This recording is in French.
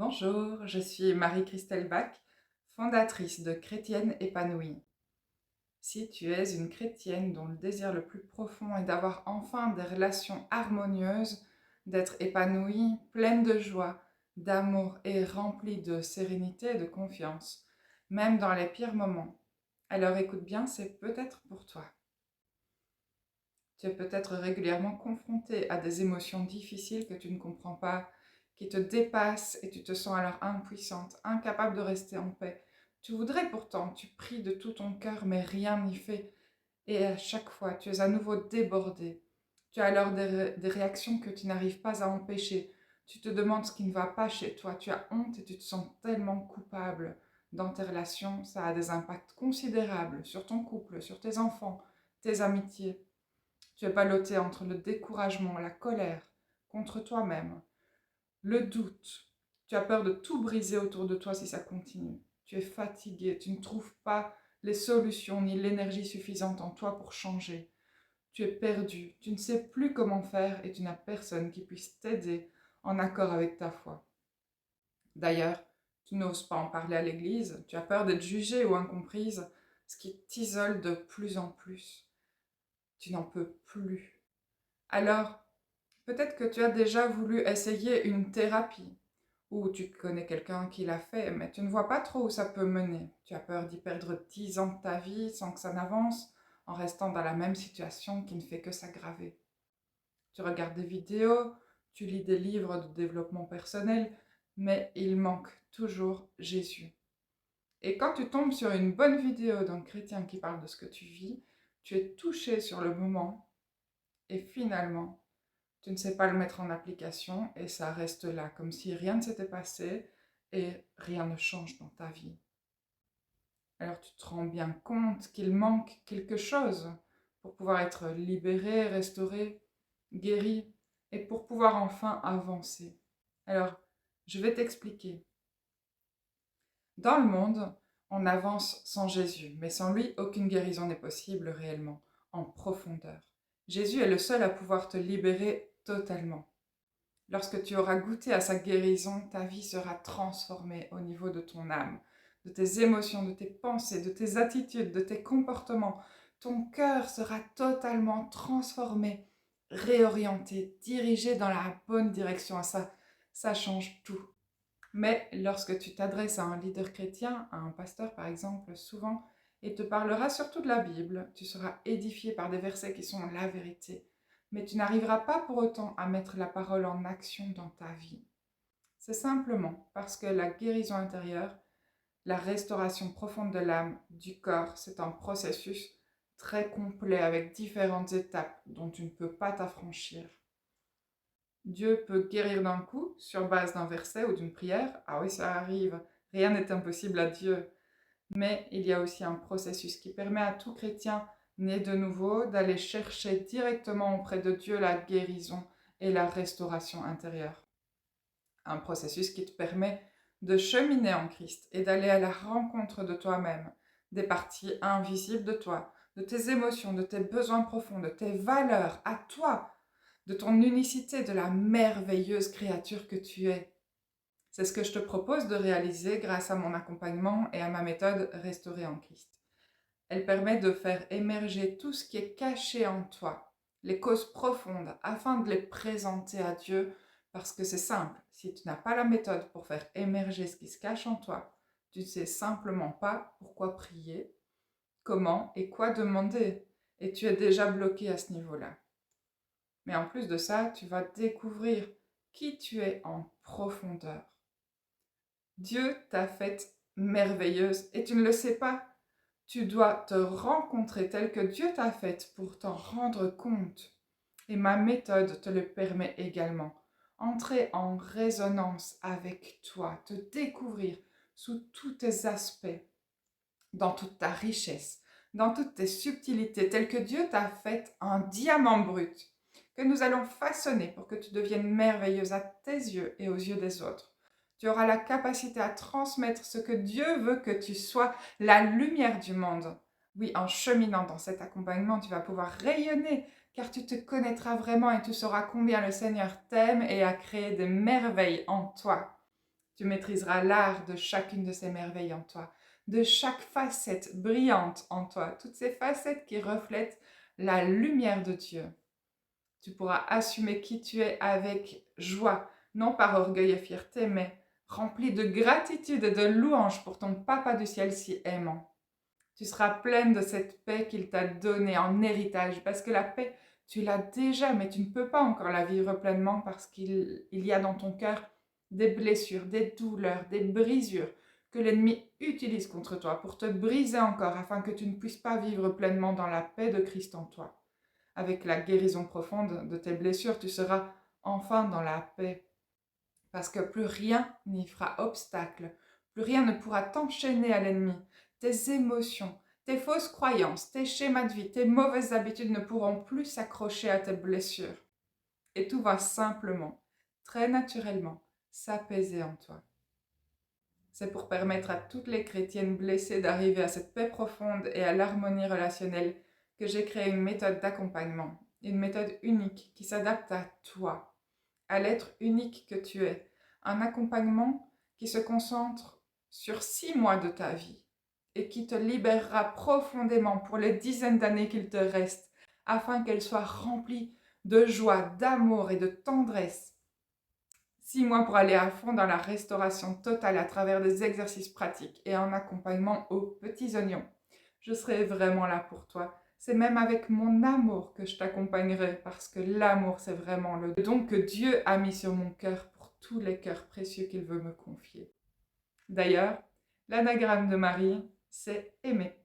Bonjour, je suis Marie-Christelle Bach, fondatrice de Chrétienne épanouie. Si tu es une chrétienne dont le désir le plus profond est d'avoir enfin des relations harmonieuses, d'être épanouie, pleine de joie, d'amour et remplie de sérénité et de confiance, même dans les pires moments, alors écoute bien, c'est peut-être pour toi. Tu es peut-être régulièrement confronté à des émotions difficiles que tu ne comprends pas, qui te dépassent et tu te sens alors impuissante, incapable de rester en paix. Tu voudrais pourtant, tu pries de tout ton cœur, mais rien n'y fait. Et à chaque fois, tu es à nouveau débordé. Tu as alors des réactions que tu n'arrives pas à empêcher. Tu te demandes ce qui ne va pas chez toi. Tu as honte et tu te sens tellement coupable. Dans tes relations, ça a des impacts considérables sur ton couple, sur tes enfants, tes amitiés. Tu es ballotté entre le découragement, la colère, contre toi-même, le doute. Tu as peur de tout briser autour de toi si ça continue. Tu es fatigué, tu ne trouves pas les solutions ni l'énergie suffisante en toi pour changer. Tu es perdu, tu ne sais plus comment faire et tu n'as personne qui puisse t'aider en accord avec ta foi. D'ailleurs, tu n'oses pas en parler à l'église, tu as peur d'être jugée ou incomprise, ce qui t'isole de plus en plus. Tu n'en peux plus. Alors, peut-être que tu as déjà voulu essayer une thérapie, ou tu connais quelqu'un qui l'a fait, mais tu ne vois pas trop où ça peut mener. Tu as peur d'y perdre 10 ans de ta vie sans que ça n'avance, en restant dans la même situation qui ne fait que s'aggraver. Tu regardes des vidéos, tu lis des livres de développement personnel, mais il manque toujours Jésus. Et quand tu tombes sur une bonne vidéo d'un chrétien qui parle de ce que tu vis, tu es touché sur le moment et finalement, tu ne sais pas le mettre en application et ça reste là, comme si rien ne s'était passé et rien ne change dans ta vie. Alors tu te rends bien compte qu'il manque quelque chose pour pouvoir être libéré, restauré, guéri et pour pouvoir enfin avancer. Alors, je vais t'expliquer. Dans le monde, on avance sans Jésus, mais sans lui, aucune guérison n'est possible réellement, en profondeur. Jésus est le seul à pouvoir te libérer totalement. Lorsque tu auras goûté à sa guérison, ta vie sera transformée au niveau de ton âme, de tes émotions, de tes pensées, de tes attitudes, de tes comportements. Ton cœur sera totalement transformé, réorienté, dirigé dans la bonne direction. Ça change tout. Mais lorsque tu t'adresses à un leader chrétien, à un pasteur par exemple, souvent, il te parlera surtout de la Bible. Tu seras édifié par des versets qui sont la vérité. Mais tu n'arriveras pas pour autant à mettre la parole en action dans ta vie. C'est simplement parce que la guérison intérieure, la restauration profonde de l'âme, du corps, c'est un processus très complet avec différentes étapes dont tu ne peux pas t'affranchir. Dieu peut guérir d'un coup sur base d'un verset ou d'une prière. Ah oui, ça arrive. Rien n'est impossible à Dieu. Mais il y a aussi un processus qui permet à tout chrétien né de nouveau d'aller chercher directement auprès de Dieu la guérison et la restauration intérieure. Un processus qui te permet de cheminer en Christ et d'aller à la rencontre de toi-même, des parties invisibles de toi, de tes émotions, de tes besoins profonds, de tes valeurs, à toi, de ton unicité, de la merveilleuse créature que tu es. C'est ce que je te propose de réaliser grâce à mon accompagnement et à ma méthode Restaurer en Christ. Elle permet de faire émerger tout ce qui est caché en toi, les causes profondes, afin de les présenter à Dieu, parce que c'est simple, si tu n'as pas la méthode pour faire émerger ce qui se cache en toi, tu ne sais simplement pas pourquoi prier, comment et quoi demander, et tu es déjà bloqué à ce niveau-là. Mais en plus de ça, tu vas découvrir qui tu es en profondeur. Dieu t'a faite merveilleuse et tu ne le sais pas. Tu dois te rencontrer telle que Dieu t'a faite pour t'en rendre compte. Et ma méthode te le permet également. Entrer en résonance avec toi, te découvrir sous tous tes aspects, dans toute ta richesse, dans toutes tes subtilités, telles que Dieu t'a faite un diamant brut, que nous allons façonner pour que tu deviennes merveilleuse à tes yeux et aux yeux des autres. Tu auras la capacité à transmettre ce que Dieu veut que tu sois, la lumière du monde. Oui, en cheminant dans cet accompagnement, tu vas pouvoir rayonner, car tu te connaîtras vraiment et tu sauras combien le Seigneur t'aime et a créé des merveilles en toi. Tu maîtriseras l'art de chacune de ces merveilles en toi, de chaque facette brillante en toi, toutes ces facettes qui reflètent la lumière de Dieu. Tu pourras assumer qui tu es avec joie, non par orgueil et fierté, mais rempli de gratitude et de louange pour ton Papa du ciel si aimant. Tu seras pleine de cette paix qu'il t'a donnée en héritage, parce que la paix, tu l'as déjà, mais tu ne peux pas encore la vivre pleinement parce qu'il y a dans ton cœur des blessures, des douleurs, des brisures que l'ennemi utilise contre toi pour te briser encore afin que tu ne puisses pas vivre pleinement dans la paix de Christ en toi. Avec la guérison profonde de tes blessures, tu seras enfin dans la paix parce que plus rien n'y fera obstacle, plus rien ne pourra t'enchaîner à l'ennemi. Tes émotions, tes fausses croyances, tes schémas de vie, tes mauvaises habitudes ne pourront plus s'accrocher à tes blessures. Et tout va simplement, très naturellement, s'apaiser en toi. C'est pour permettre à toutes les chrétiennes blessées d'arriver à cette paix profonde et à l'harmonie relationnelle que j'ai créé une méthode d'accompagnement, une méthode unique qui s'adapte à toi, à l'être unique que tu es. Un accompagnement qui se concentre sur 6 mois de ta vie et qui te libérera profondément pour les dizaines d'années qu'il te reste, afin qu'elle soit remplie de joie, d'amour et de tendresse. 6 mois pour aller à fond dans la restauration totale à travers des exercices pratiques et un accompagnement aux petits oignons. Je serai vraiment là pour toi. C'est même avec mon amour que je t'accompagnerai parce que l'amour, c'est vraiment le don que Dieu a mis sur mon cœur pour tous les cœurs précieux qu'il veut me confier. D'ailleurs, l'anagramme de Marie, c'est aimer.